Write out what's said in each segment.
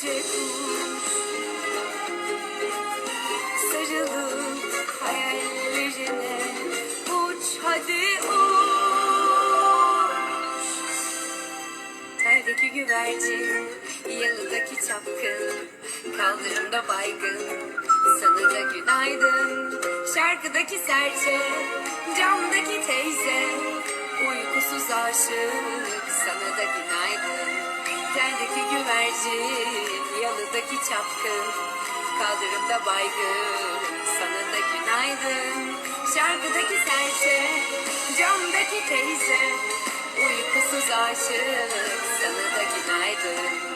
yüce kuş sarılıp hayallerine uç hadi uç. Terdeki güvercin, yalıdaki çapkın, kaldırımda baygın, sana da günaydın. Şarkıdaki serçe, camdaki teyze, uykusuz aşık, sana da günaydın. Terdeki güvercin, yalıdaki çapkın, kaldırımda baygın, sana da günaydın. Şarkıdaki serçe, camdaki teyze, uykusuz aşık, sana da günaydın.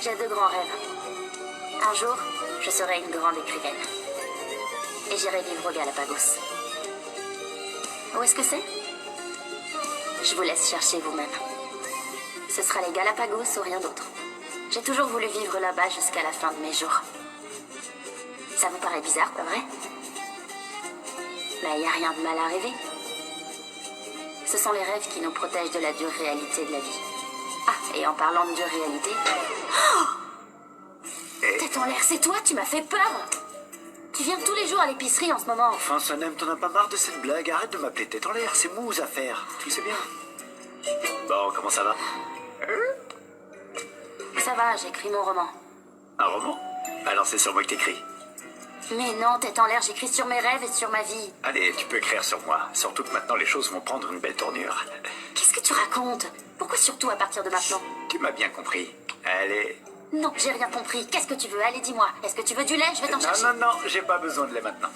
J'ai de grands rêves. Un jour, je serai une grande écrivaine. Et j'irai vivre aux Galapagos. Où est-ce que c'est? Je vous laisse chercher vous-même. Ce sera les Galapagos ou rien d'autre. J'ai toujours voulu vivre là-bas jusqu'à la fin de mes jours. Ça vous paraît bizarre, pas vrai? Mais il n'y a rien de mal à rêver. Ce sont les rêves qui nous protègent de la dure réalité de la vie. Ah, et en parlant de dure réalité... Oh! Tête en l'air, c'est toi, tu m'as fait peur! Tu viens tous les jours à l'épicerie en ce moment. Enfin, Sanem, t'en as pas marre de cette blague? Arrête de m'appeler tête en l'air, c'est mousse à faire. Tu le sais bien. Bon, comment ça va? Ça va, j'écris mon roman. Un roman? Alors c'est sur moi que t'écris. Mais non, tête en l'air, j'écris sur mes rêves et sur ma vie. Allez, tu peux écrire sur moi. Surtout que maintenant les choses vont prendre une belle tournure. Qu'est-ce que tu racontes? Pourquoi surtout à partir de maintenant? Tu m'as bien compris. Allez. Non, j'ai rien compris. Qu'est-ce que tu veux? Allez, dis-moi. Est-ce que tu veux du lait? Je vais t'en chercher. Non, j'ai pas besoin de lait maintenant.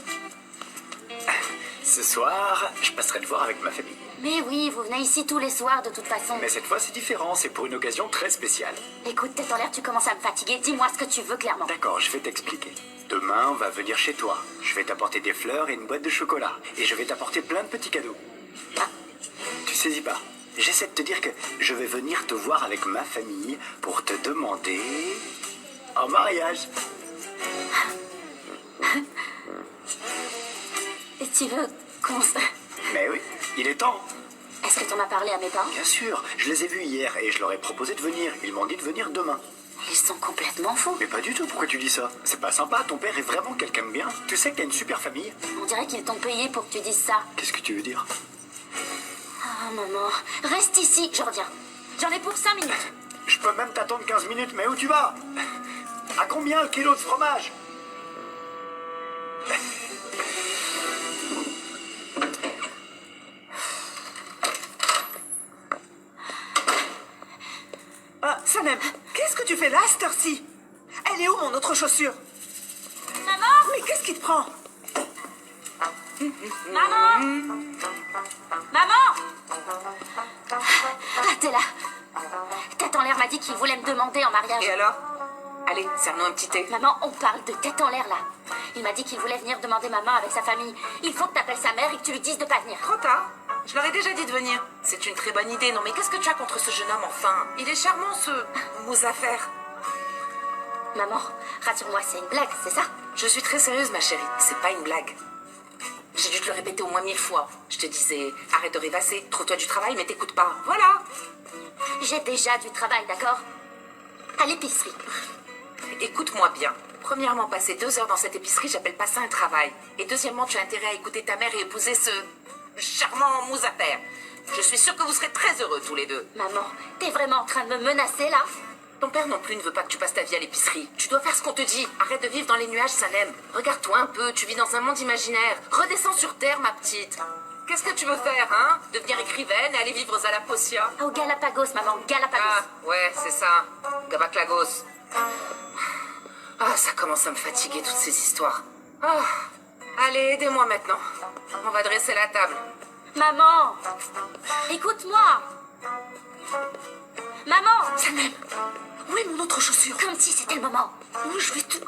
Ce soir, je passerai te voir avec ma famille. Mais oui, vous venez ici tous les soirs de toute façon. Mais cette fois, c'est différent. C'est pour une occasion très spéciale. Écoute, tête en l'air, tu commences à me fatiguer. Dis-moi ce que tu veux clairement. D'accord, je vais t'expliquer. Demain, on va venir chez toi. Je vais t'apporter des fleurs et une boîte de chocolat. Et je vais t'apporter plein de petits cadeaux. Ah. Tu saisis pas. J'essaie de te dire que je vais venir te voir avec ma famille pour te demander en mariage. Et tu veux qu'on se... Mais oui, il est temps. Est-ce que t'en as parlé à mes parents? Bien sûr, je les ai vus hier et je leur ai proposé de venir. Ils m'ont dit de venir demain. Ils sont complètement fous. Mais pas du tout, pourquoi tu dis ça? C'est pas sympa, ton père est vraiment quelqu'un de bien. Tu sais que t'as une super famille. On dirait qu'ils t'ont payé pour que tu dises ça. Qu'est-ce que tu veux dire? Ah, maman. Reste ici, je reviens. J'en ai pour 5 minutes. Je peux même t'attendre 15 minutes, mais où tu vas? À combien le kilo de fromage? Sanem, qu'est-ce que tu fais là, cette heure-ci? Elle est où, mon autre chaussure? Maman! Mais qu'est-ce qui te prend? Maman! Maman! Ah, t'es là. Tête en l'air m'a dit qu'il voulait me demander en mariage. Et alors? Allez, serre-nous un petit thé. Maman, on parle de tête en l'air là. Il m'a dit qu'il voulait venir demander maman avec sa famille. Il faut que t'appelles sa mère et que tu lui dises de pas venir. Trop tard. Je leur ai déjà dit de venir. C'est une très bonne idée. Non, mais qu'est-ce que tu as contre ce jeune homme, enfin? Il est charmant, ce Mouzaffer. Maman, rassure-moi, c'est une blague, c'est ça? Je suis très sérieuse, ma chérie. C'est pas une blague. J'ai dû te le répéter au moins 1000 fois. Je te disais, arrête de rêvasser. Trouve-toi du travail, mais t'écoutes pas. Voilà. J'ai déjà du travail, d'accord? À l'épicerie. Écoute-moi bien. Premièrement, passer 2 heures dans cette épicerie, j'appelle pas ça un travail. Et deuxièmement, tu as intérêt à écouter ta mère et épouser ce charmant Mouzafer. Je suis sûre que vous serez très heureux tous les deux. Maman, t'es vraiment en train de me menacer là? Ton père non plus ne veut pas que tu passes ta vie à l'épicerie. Tu dois faire ce qu'on te dit. Arrête de vivre dans les nuages, Salem. Regarde-toi un peu, tu vis dans un monde imaginaire. Redescends sur Terre, ma petite. Qu'est-ce que tu veux faire, hein? Devenir écrivaine et aller vivre à la Posia? Au Galapagos, maman, Galapagos. Ah, ouais, c'est ça. Gabaclagos. Ah, ça commence à me fatiguer, toutes ces histoires. Ah, allez, aidez-moi maintenant. On va dresser la table. Maman, écoute-moi. Maman, Salem, où est mon autre chaussure? comme si c'était le moment. Où je vais tout...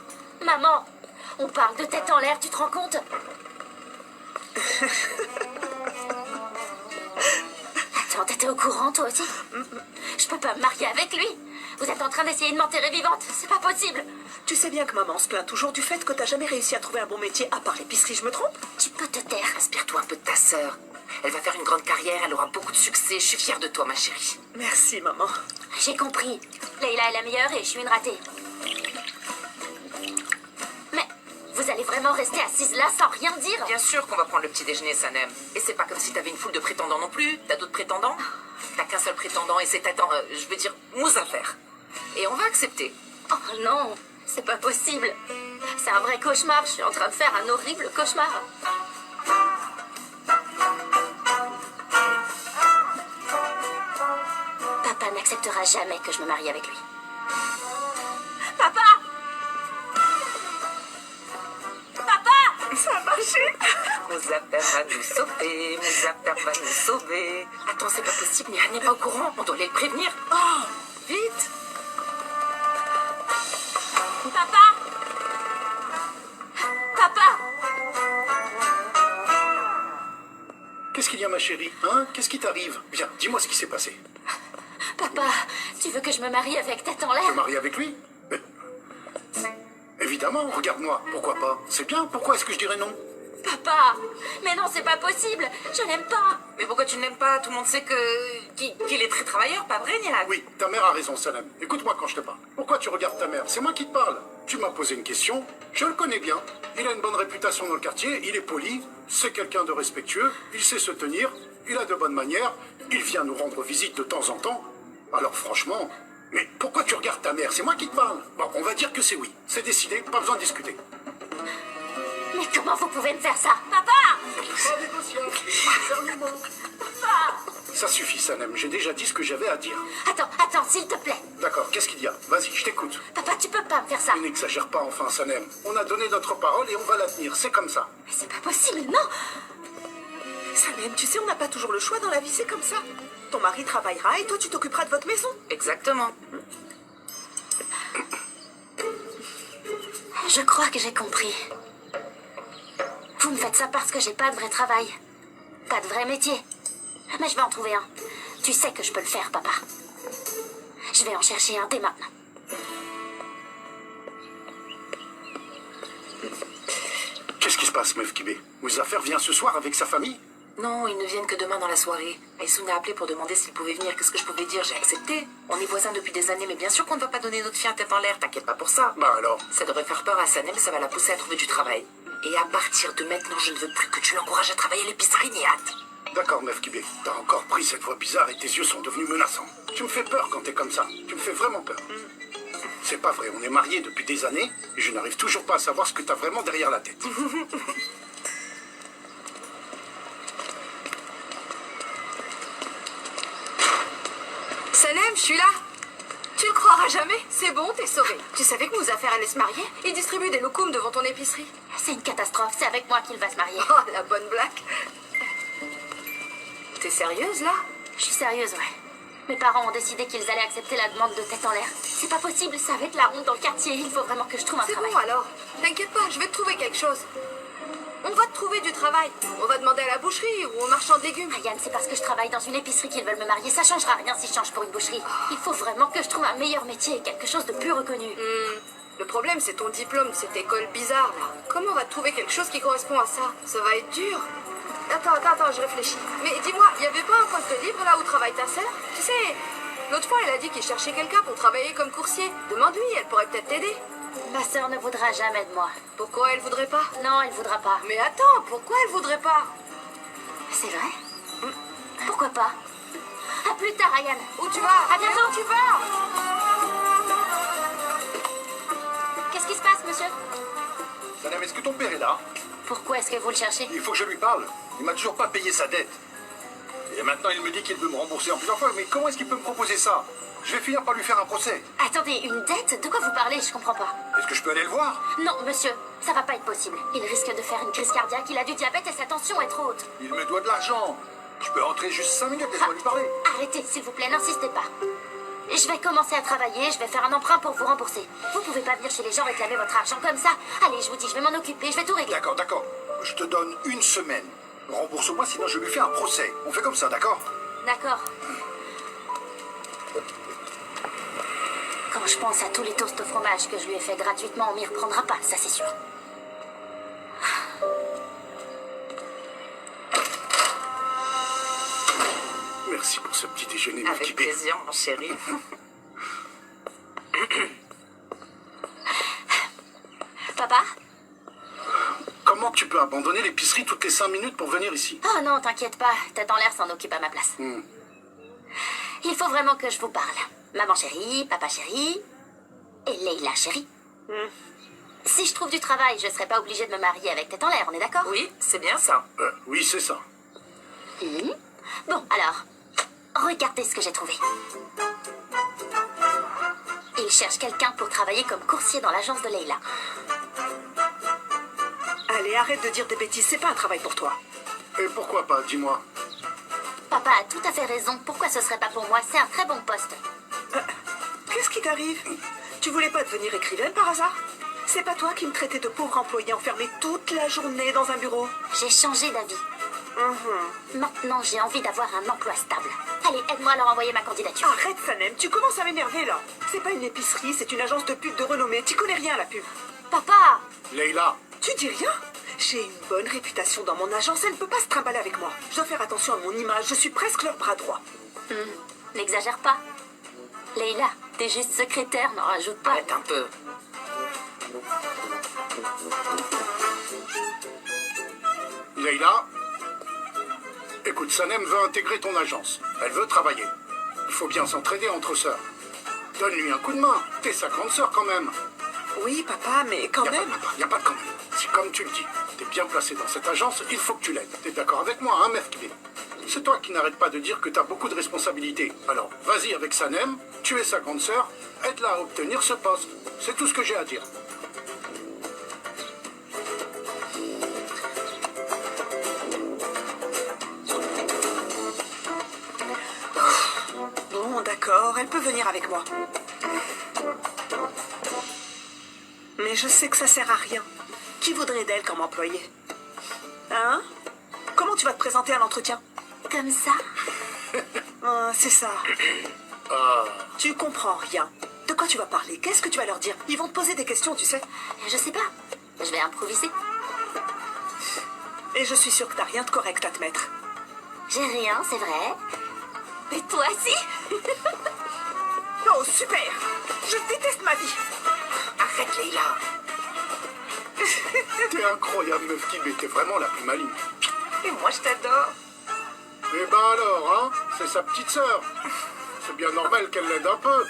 Maman, on parle de tête en l'air, tu te rends compte? Attends, t'étais au courant toi aussi? Je peux pas me marier avec lui. Vous êtes en train d'essayer de m'enterrer vivante, c'est pas possible. Tu sais bien que maman se plaint toujours du fait que t'as jamais réussi à trouver un bon métier à part l'épicerie, je me trompe? Tu peux te taire. Inspire-toi un peu de ta sœur. Elle va faire une grande carrière, elle aura beaucoup de succès. Je suis fière de toi, ma chérie. Merci, maman. J'ai compris. Leïla est la meilleure et je suis une ratée. Mais vous allez vraiment rester assise là sans rien dire? Bien sûr qu'on va prendre le petit déjeuner, Sanem. Et c'est pas comme si t'avais une foule de prétendants non plus. T'as d'autres prétendants? T'as qu'un seul prétendant et c'est je veux dire, Mouzafer. Et on va accepter. Oh non, c'est pas possible. C'est un vrai cauchemar, je suis en train de faire un horrible cauchemar. Papa n'acceptera jamais que je me marie avec lui. Papa! Papa! Ça a marché! Mouzafer va nous sauver, Mouzafer va nous sauver. Attends, c'est pas possible, Nihan n'est pas au courant. On doit aller le prévenir. Oh, vite! Papa! Papa! Qu'est-ce qu'il y a, ma chérie? Hein? Qu'est-ce qui t'arrive? Viens, dis-moi ce qui s'est passé. Papa, tu veux que je me marie avec tête en Te l'air? marier avec lui? Mais... Évidemment, regarde-moi. Pourquoi pas? C'est bien, pourquoi est-ce que je dirais non? Papa! Mais non, c'est pas possible! Je l'aime pas! Mais pourquoi tu ne l'aimes pas? Tout le monde sait qu'il est très travailleur, pas vrai, Nihan? Oui, ta mère a raison, Salem. Écoute-moi quand je te parle. Pourquoi tu regardes ta mère? C'est moi qui te parle. Tu m'as posé une question, je le connais bien. Il a une bonne réputation dans le quartier, il est poli, c'est quelqu'un de respectueux, il sait se tenir, il a de bonnes manières, il vient nous rendre visite de temps en temps. Alors franchement, mais pourquoi tu regardes ta mère? C'est moi qui te parle. Bon, on va dire que c'est oui. C'est décidé, pas besoin de discuter. Mais comment vous pouvez me faire ça? Papa! Pas négociable. Fermez-moi. Ça suffit, Salem, j'ai déjà dit ce que j'avais à dire. Attends, s'il te plaît. D'accord, qu'est-ce qu'il y a? Vas-y, je t'écoute. Papa, tu peux pas me faire ça. N'exagère pas enfin, Sanem. On a donné notre parole et on va la tenir, c'est comme ça. Mais c'est pas possible, non! Salem, tu sais, on n'a pas toujours le choix dans la vie, c'est comme ça. Ton mari travaillera et toi, tu t'occuperas de votre maison. Exactement. Je crois que j'ai compris. Vous me faites ça parce que j'ai pas de vrai travail. Pas de vrai métier. Mais je vais en trouver un. Tu sais que je peux le faire, papa. Je vais en chercher un dès maintenant. Qu'est-ce qui se passe, Meuf Kibé? Mouzafer vient ce soir avec sa famille? Non, ils ne viennent que demain dans la soirée. Aïssoun a appelé pour demander s'il pouvait venir. Qu'est-ce que je pouvais dire? J'ai accepté. On est voisins depuis des années, mais bien sûr qu'on ne va pas donner notre fille en tête en l'air. T'inquiète pas pour ça. Bah alors? Ça devrait faire peur à Sanem, ça va la pousser à trouver du travail. Et à partir de maintenant, je ne veux plus que tu l'encourages à travailler à l'épicerie, Nihat. D'accord, Meuf Kibé. T'as encore pris cette voix bizarre et tes yeux sont devenus menaçants. Tu me fais peur quand t'es comme ça. Tu me fais vraiment peur. C'est pas vrai, on est mariés depuis des années et je n'arrive toujours pas à savoir ce que t'as vraiment derrière la tête. Salem, je suis là. Tu le croiras jamais. C'est bon, t'es sauvé. Tu savais que Mouzafer allait se marier? Il distribue des loukoums devant ton épicerie. C'est une catastrophe, c'est avec moi qu'il va se marier. Oh, la bonne blague. T'es sérieuse, là? Je suis sérieuse, ouais. Mes parents ont décidé qu'ils allaient accepter la demande de tête en l'air. C'est pas possible, ça va être la honte dans le quartier. Il faut vraiment que je trouve un C'est travail. bon, alors. T'inquiète pas, je vais te trouver quelque chose. On va te trouver du travail. On va demander à la boucherie ou au marchand de légumes. Ryan, c'est parce que je travaille dans une épicerie qu'ils veulent me marier. Ça changera rien si je change pour une boucherie. Il faut vraiment que je trouve un meilleur métier, quelque chose de plus reconnu. Le problème, c'est ton diplôme, cette école bizarre, là. Comment on va te trouver quelque chose qui correspond à ça? Ça va être dur. Attends, je réfléchis. Mais dis-moi, il y avait pas un poste libre là où travaille ta sœur? Tu sais, L'autre fois, elle a dit qu'il cherchait quelqu'un pour travailler comme coursier. Demande-lui, elle pourrait peut-être t'aider. Ma sœur ne voudra jamais de moi. Pourquoi elle voudrait pas? Non, elle voudra pas. Mais attends, pourquoi elle voudrait pas? C'est vrai? Pourquoi pas? À plus tard, Ryan. Où tu vas? À bientôt. Où tu vas? Qu'est-ce qui se passe, monsieur? Madame, est-ce que ton père est là? Pourquoi est-ce que vous le cherchez? Il faut que je lui parle. Il m'a toujours pas payé sa dette. Et maintenant, il me dit qu'il veut me rembourser en plusieurs fois. Mais comment est-ce qu'il peut me proposer ça? Je vais finir par lui faire un procès. Attendez, une dette? De quoi vous parlez? Je comprends pas. Est-ce que je peux aller le voir? Non, monsieur, ça va pas être possible. Il risque de faire une crise cardiaque, il a du diabète et sa tension est trop haute. Il me doit de l'argent. Je peux rentrer juste 5 minutes, laisse-moi lui parler. Arrêtez, s'il vous plaît, n'insistez pas. Je vais commencer à travailler, je vais faire un emprunt pour vous rembourser. Vous pouvez pas venir chez les gens réclamer votre argent comme ça. Allez, je vous dis, je vais m'en occuper, je vais tout régler. D'accord, d'accord. Je te donne 1 semaine. Rembourse-moi, sinon je lui fais un procès. On fait comme ça, d'accord? D'accord. Quand je pense à tous les toasts au fromage que je lui ai fait gratuitement, on m'y reprendra pas, ça c'est sûr. Merci pour ce petit déjeuner, Avec Milky Way. plaisir, mon chéri. Papa? Comment tu peux abandonner l'épicerie toutes les 5 minutes pour venir ici? Oh non, t'inquiète pas, Tête en l'air s'en occupe à ma place. Il faut vraiment que je vous parle. Maman chérie, papa chéri, et Leila chérie. Si je trouve du travail, je serai pas obligée de me marier avec Tête en l'air, on est d'accord? Oui, c'est bien ça. Oui, c'est ça. Bon, alors, regardez ce que j'ai trouvé. Il cherche quelqu'un pour travailler comme coursier dans l'agence de Leila. Allez, arrête de dire des bêtises, c'est pas un travail pour toi. Et pourquoi pas, dis-moi. Papa a tout à fait raison. Pourquoi ce serait pas pour moi? C'est un très bon poste. Qu'est-ce qui t'arrive? Tu voulais pas devenir écrivaine par hasard? C'est pas toi qui me traitais de pauvre employée enfermée toute la journée dans un bureau? J'ai changé d'avis. Maintenant, j'ai envie d'avoir un emploi stable. Allez, aide-moi à leur envoyer ma candidature. Arrête, Sanem, tu commences à m'énerver là. C'est pas une épicerie, c'est une agence de pub de renommée. T'y connais rien à la pub. Papa! Leïla, Tu dis rien? J'ai une bonne réputation dans mon agence, elle ne peut pas se trimballer avec moi. Je dois faire attention à mon image, je suis presque leur bras droit. N'exagère pas. Leila, t'es juste secrétaire, n'en rajoute pas. Arrête un peu. Leïla, écoute, Sanem veut intégrer ton agence. Elle veut travailler. Il faut bien s'entraider entre sœurs. Donne-lui un coup de main. T'es sa grande sœur quand même. Oui, papa, mais quand même... Y a pas de quand même. Si comme tu le dis, t'es bien placé dans cette agence, il faut que tu l'aides. T'es d'accord avec moi, hein, Merkle? C'est toi qui n'arrête pas de dire que t'as beaucoup de responsabilités. Alors, vas-y avec Sanem, tu es sa grande sœur, aide-la à obtenir ce poste. C'est tout ce que j'ai à dire. Bon, d'accord, elle peut venir avec moi. Mais je sais que ça sert à rien. Qui voudrait d'elle comme employée? Hein? Comment tu vas te présenter à l'entretien? Comme ça? Ah, c'est ça. Tu comprends rien. De quoi tu vas parler? Qu'est-ce que tu vas leur dire? Ils vont te poser des questions, tu sais. Je sais pas. Je vais improviser. Et je suis sûre que t'as rien de correct à te mettre. J'ai rien, c'est vrai. Mais toi, si? Oh, super! Je déteste ma vie! Arrête, Leïla. T'es incroyable, meuf qui t'es vraiment la plus maligne. Et moi, je t'adore. Eh ben alors, hein? C'est sa petite sœur. C'est bien normal qu'elle l'aide un peu.